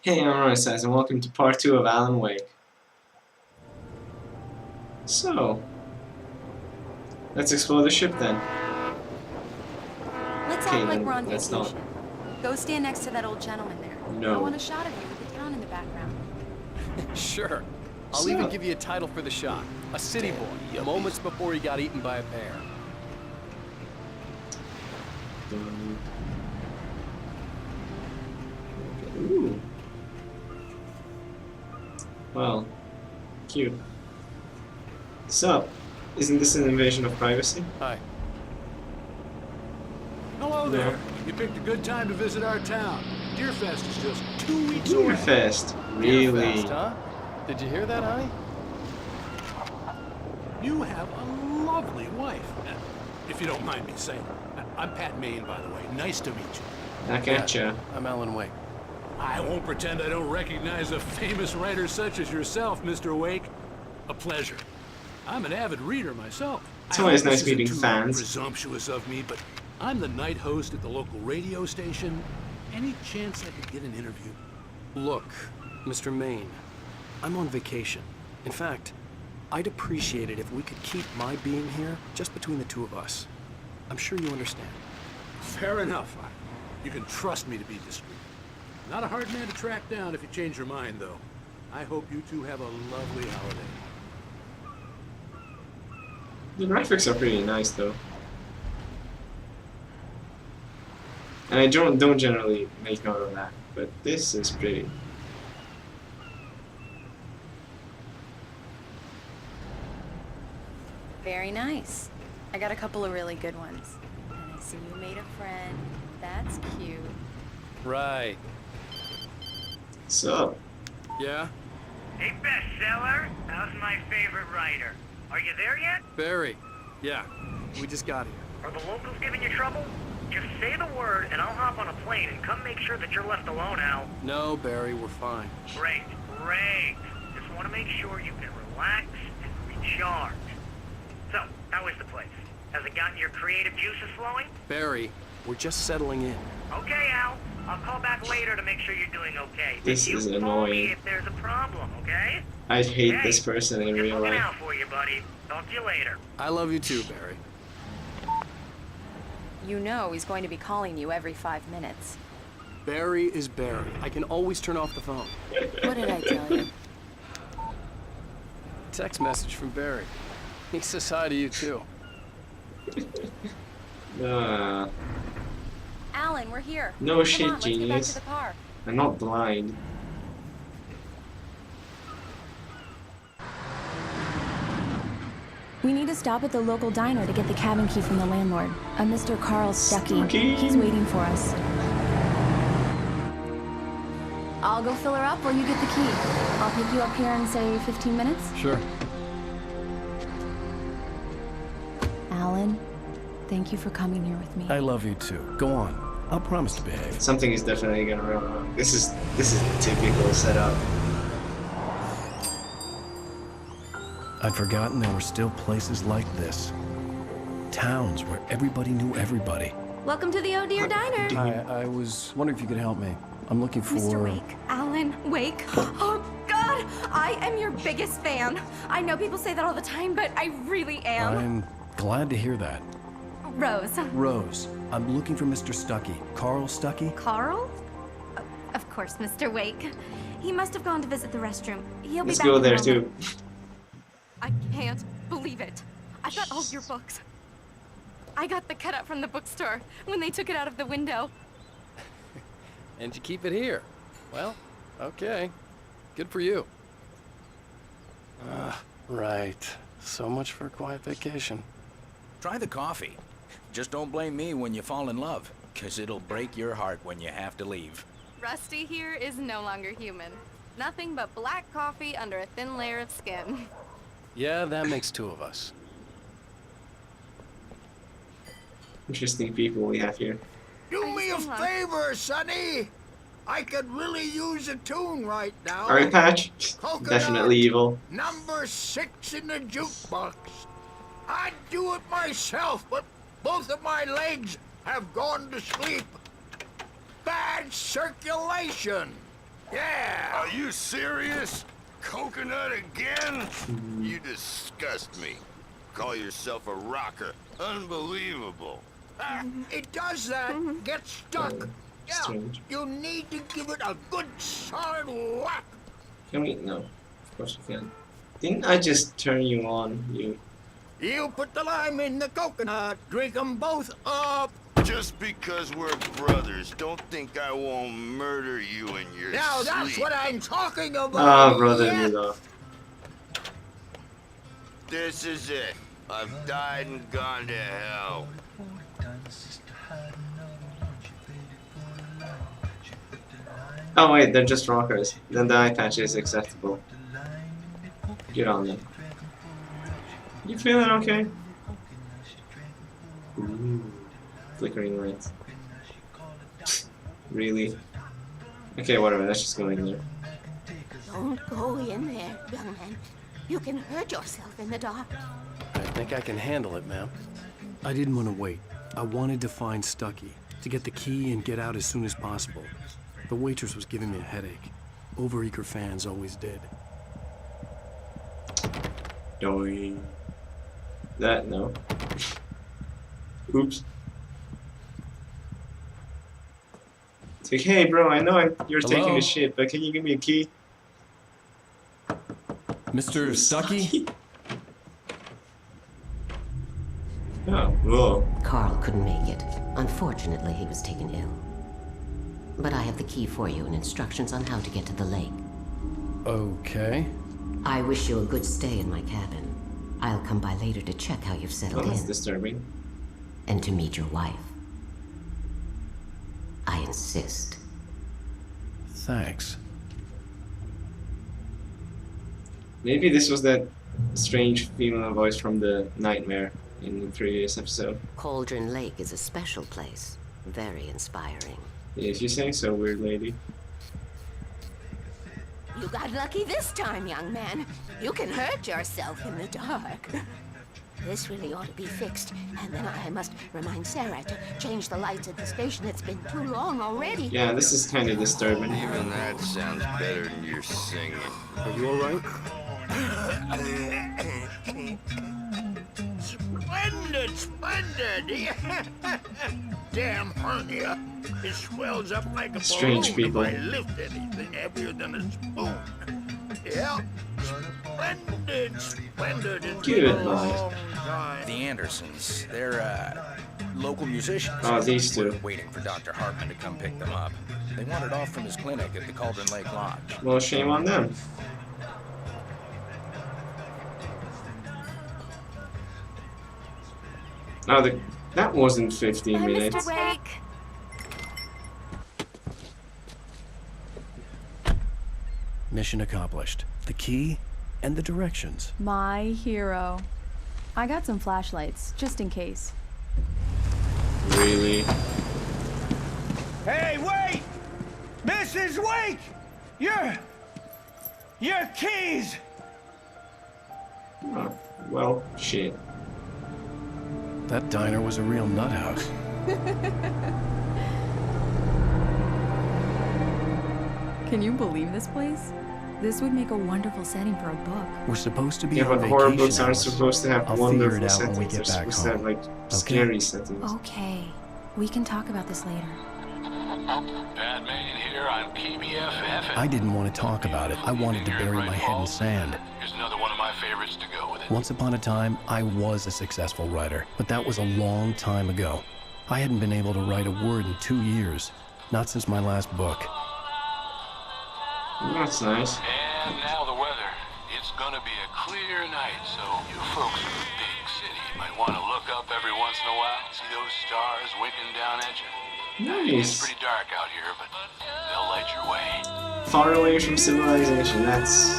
Hey, I'm RonnySize, and welcome to part 2 of Alan Wake. So, let's explore the ship then. Let's Okay, act like then we're on let's vacation. not. Go stand next to that old gentleman there. No. I want a shot of you with the town in the background. Sure. I'll even give you a title for the shot. A city boy, moments before he got eaten by a bear. Ooh. Well, cute. So, isn't this an invasion of privacy? Hi. Hello there. You picked a good time to visit our town. Deerfest is just 2 weeks away. Deerfest? Really? Deerfest, huh? Did you hear that, honey? You have a lovely wife. If you don't mind me saying. I'm Pat Maine, by the way. Nice to meet you. I gotcha. I'm Alan Wake. I won't pretend I don't recognize a famous writer such as yourself, Mr. Wake. A pleasure. I'm an avid reader myself. It's always nice This isn't meeting too fans. presumptuous of me, but I'm the night host at the local radio station. Any chance I could get an interview? Look, Mr. Maine, I'm on vacation. In fact, I'd appreciate it if we could keep my being here just between the two of us. I'm sure you understand. Fair enough. You can trust me to be discreet. Not a hard man to track down if you change your mind, though. I hope you two have a lovely holiday. The graphics are pretty nice, though. And I don't generally make note of that, but this is pretty. Very nice. I got a couple of really good ones. And I see you made a friend. That's cute. Right. So, Yeah? Hey, bestseller, how's my favorite writer? Are you there yet? Barry. Yeah. We just got here. Are the locals giving you trouble? Just say the word and I'll hop on a plane and come make sure that you're left alone, Al. No, Barry, we're fine. Great, great. Just want to make sure you can relax and recharge. So, how is the place? Has it gotten your creative juices flowing? Barry, we're just settling in. Okay, Al. I'll call back later to make sure you're doing okay. This You is call annoying. me if there's a problem, okay? I'd hate Hey, this person in just real looking life. out for you, buddy. Talk to you later. I love you too, Barry. You know he's going to be calling you every 5 minutes. Barry is Barry. I can always turn off the phone. What did I tell you? Text message from Barry. He says hi to you too. Alan, we're here. No Come shit, on, let's get back genius. to the car. I'm not blind. We need to stop at the local diner to get the cabin key from the landlord, a Mr. Carl Stuckey. Stuckey? He's waiting for us. I'll go fill her up while you get the key. I'll pick you up here in, say, 15 minutes. Sure. Alan, thank you for coming here with me. I love you too. Go on. I'll promise to behave. Something is definitely gonna go wrong. This is the typical setup. I'd forgotten there were still places like this. Towns where everybody knew everybody. Welcome to the Oh Dear Diner. I was wondering if you could help me. I'm looking for... Mr. Wake. Alan Wake. Oh, God! I am your biggest fan. I know people say that all the time, but I really am. I'm glad to hear that. Rose. Rose, I'm looking for Mr. Stuckey. Carl Stuckey? Carl? Of course, Mr. Wake. He must have gone to visit the restroom. He'll be Let's back go in a there moment. too. I can't believe it. I got all your books. I got the cutout from the bookstore when they took it out of the window. And you keep it here. Well, okay. Good for you. Right. So much for a quiet vacation. Try the coffee. Just don't blame me when you fall in love, 'cause it'll break your heart when you have to leave. Rusty here is no longer human. Nothing but black coffee under a thin layer of skin. Yeah, that makes two of us. Interesting people we have here. Do me a favor, Sonny. I could really use a tune right now. Alright, Patch. Coconut. Definitely evil. Number 6 in the jukebox. I'd do it myself, but both of my legs have gone to sleep. Bad circulation. Yeah! Are you serious? Coconut again? You disgust me. Call yourself a rocker. Unbelievable. It does that. Get stuck. Yeah, Strange. you need to give it a good solid whack. Can we? No. Of course we can. Didn't I just turn you on? You put the lime in the coconut. Drink them both up. Just because we're brothers, don't think I won't murder you in your Now that's sleep. what I'm talking about. Ah, brother, Yeah. you know. This is it. I've died and gone to hell. Oh wait, they're just rockers. Then the eye patch is acceptable. Get on them. You feeling okay? Ooh, flickering lights. Really? Okay, whatever. Let's just go in there. Don't go in there, young man. You can hurt yourself in the dark. I think I can handle it, ma'am. I didn't want to wait. I wanted to find Stucky, to get the key and get out as soon as possible. The waitress was giving me a headache. Overeager fans always did. Doing that, no. Oops. It's like, hey bro, I know you're taking Hello? a shit, but can you give me a key? Mr. Stucky? Oh, whoa. Carl couldn't make it. Unfortunately, he was taken ill. But I have the key for you and instructions on how to get to the lake. Okay. I wish you a good stay in my cabin. I'll come by later to check how you've settled Well, that's in. disturbing. And to meet your wife. I insist. Thanks. Maybe this was that strange female voice from the nightmare in the previous episode. Cauldron Lake is a special place. Very inspiring. If you say so, weird lady. You got lucky this time, young man. You can hurt yourself in the dark. This really ought to be fixed, and then I must remind Sarah to change the lights at the station. It's been too long already. Yeah, this is kind of disturbing. Even that sounds better than your singing. Are you alright? Splendid, splendid. Damn hernia. It swells up like a Strange balloon people. if I lift anything heavier than a spoon. Yeah. Splendid, splendid. It's been a long time. The Andersons, they're, local musicians. Oh, these two. We're waiting for Dr. Hartman to come pick them up. They wandered off from his clinic at the Cauldron Lake Lodge. Well, shame on them. Oh, that wasn't 15 minutes. Mr. Wake. Mission accomplished. The key and the directions. My hero. I got some flashlights, just in case. Really? Hey, wait! Mrs. Wake! Your keys! Oh, well, shit. That diner was a real nut house. Can you believe this place? This would make a wonderful setting for a book. We're supposed to be Yeah, on but vacation. horror books aren't Alice. supposed to have I'll figure wonderful it out settings. when we They're get back supposed to have, home. like, scary settings. Okay, we can talk about this later. Bad man here on PBFF. I didn't want to talk about it. I wanted to bury my head in sand. Here's another one of my favorites to go with it. Once upon a time, I was a successful writer, but that was a long time ago. I hadn't been able to write a word in 2 years, not since my last book. That's nice. And now the weather. It's gonna be a clear night, so you folks in the big city might want to look up every once in a while, see those stars winking down at you. It's Nice. pretty dark out here, but they'll light your way. Far away from civilization. That's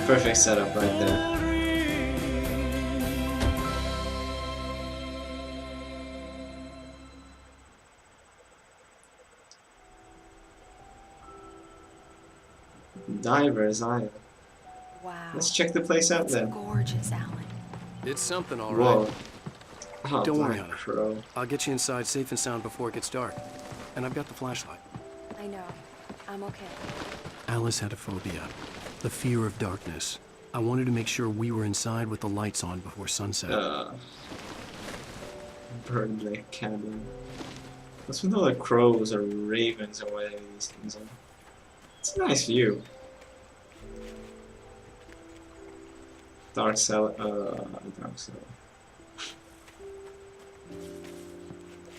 perfect setup right there. Divers Island. Wow. Let's check the place out It's then. gorgeous, Alan. It's something, all Whoa. right. Oh, Don't worry, Black honey. Crow. I'll get you inside safe and sound before it gets dark. And I've got the flashlight. I know. I'm okay. Alice had a phobia, the fear of darkness. I wanted to make sure we were inside with the lights on before sunset. Bird like cabin. What's with all the crows or ravens or whatever these things are? It's a nice view. Dark cellar. Dark cellar.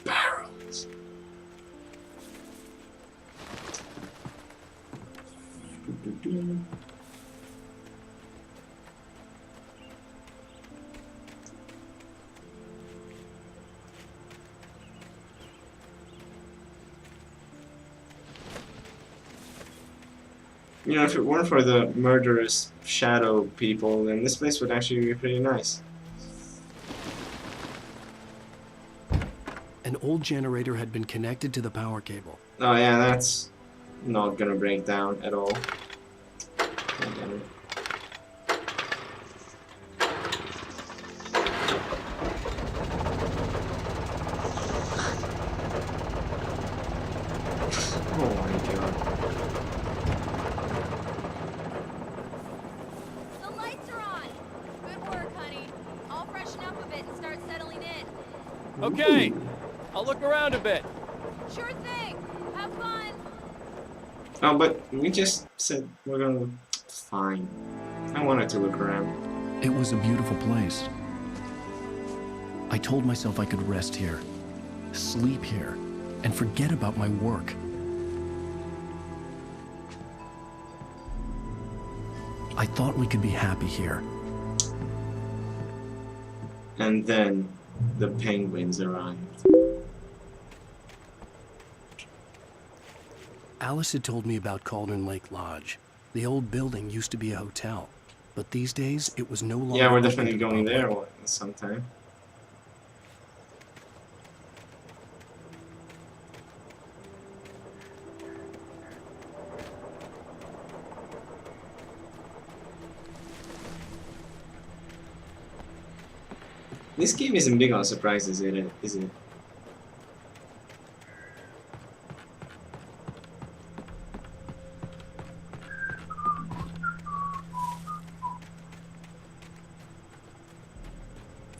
Barrels. You know, if it weren't for the murderous shadow people, then this place would actually be pretty nice. An old generator had been connected to the power cable. Oh yeah, that's not gonna break down at all. Damn it. Oh my god. The lights are on. Good work, honey. I'll freshen up a bit and start settling in. Okay, I'll look around a bit. Sure thing. Have fun. Oh, but we just said we're gonna... Fine. I wanted to look around. It was a beautiful place. I told myself I could rest here, sleep here, and forget about my work. I thought we could be happy here. And then the penguins arrived. Alice had told me about Cauldron Lake Lodge. The old building used to be a hotel, but these days it was no longer. Yeah, we're open definitely to the going there public. sometime. This game isn't big on surprises, is it?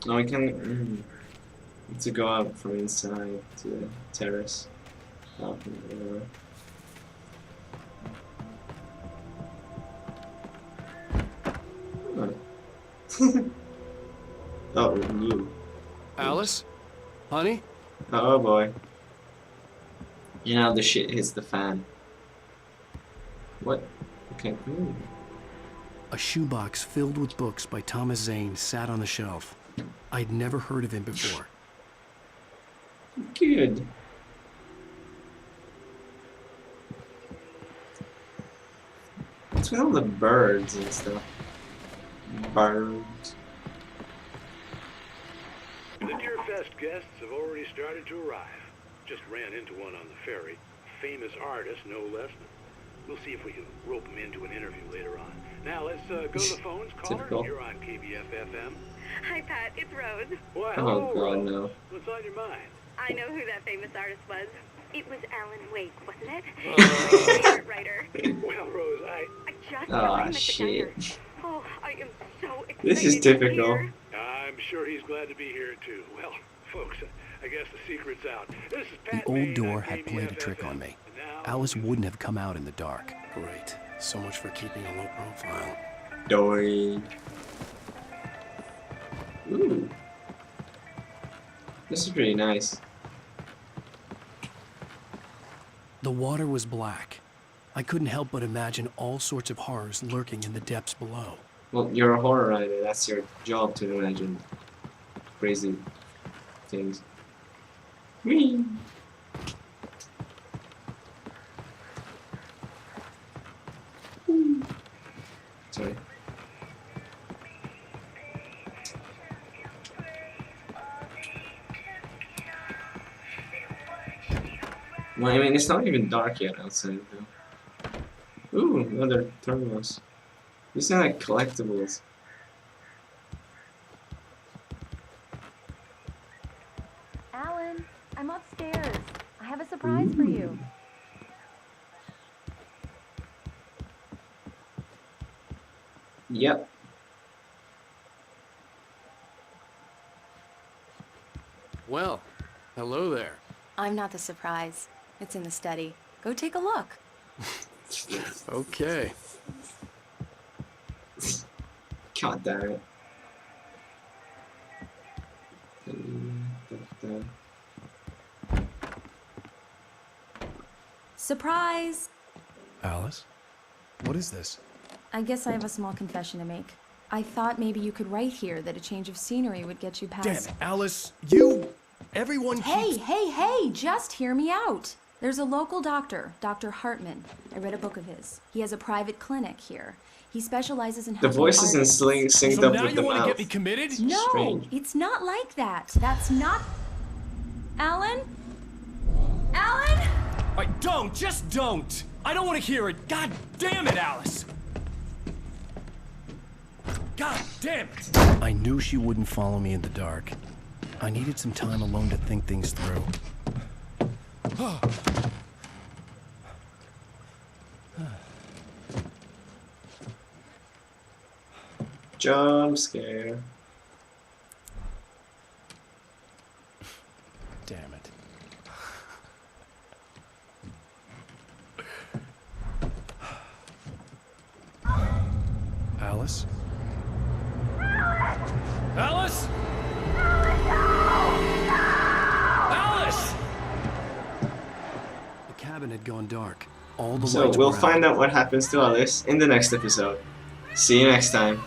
No, I can to go up from inside to the terrace. Whatever. Oh, you. Alice? Honey? Oh boy. You know, the shit hits the fan. What? Okay. Ooh. A shoebox filled with books by Thomas Zane sat on the shelf. I'd never heard of him before. Good. What's with all the birds and stuff? Birds. The Deerfest guests have already started to arrive. Just ran into one on the ferry. Famous artist, no less. We'll see if we can rope him into an interview later on. Now let's go to the phones. Caller, you're on KBF-FM. Hi, Pat. It's Rose. Well, Oh hello, god, Rose. no. What's on your mind? I know who that famous artist was. It was Alan Wake, wasn't it? My favorite writer. Well, Rose, I just Ah, met the shit. diner. Oh, I am so excited. This is to typical. hear. I'm sure he's glad to be here too. Well, folks, I guess the secret's out. This is The Pat old Maine door on had played a trick on me. Alice wouldn't have come out in the dark. Great. So much for keeping a low profile. Dory. Ooh. This is pretty nice. The water was black. I couldn't help but imagine all sorts of horrors lurking in the depths below. Well, you're a horror writer. That's your job to imagine crazy things. Whee! Sorry. Well, I mean, it's not even dark yet outside, though. Ooh, another terminals. These sound like collectibles. Alan, I'm upstairs. I have a surprise for you. Yep. Well, hello there. I'm not the surprise. It's in the study. Go take a look. Okay. God damn it. Surprise! Alice? What is this? I guess I have a small confession to make. I thought maybe you could write here that a change of scenery would get you past... Damn it, Alice, you... Everyone Hey, keeps... hey, just hear me out. There's a local doctor, Dr. Hartman. I read a book of his. He has a private clinic here. He specializes in The helping voice isn't artists. synced So up now with you the want to mouth. get me committed? No, Strange. it's not like that. That's not... Alan? Alan? Just don't! I don't want to hear it! God damn it, Alice! God damn it! I knew she wouldn't follow me in the dark. I needed some time alone to think things through. Jump scare. Damn it. Alice? Alice? Alice! The cabin had gone dark. All the So lights we'll were out. find out what happens to Alice in the next episode. See you next time.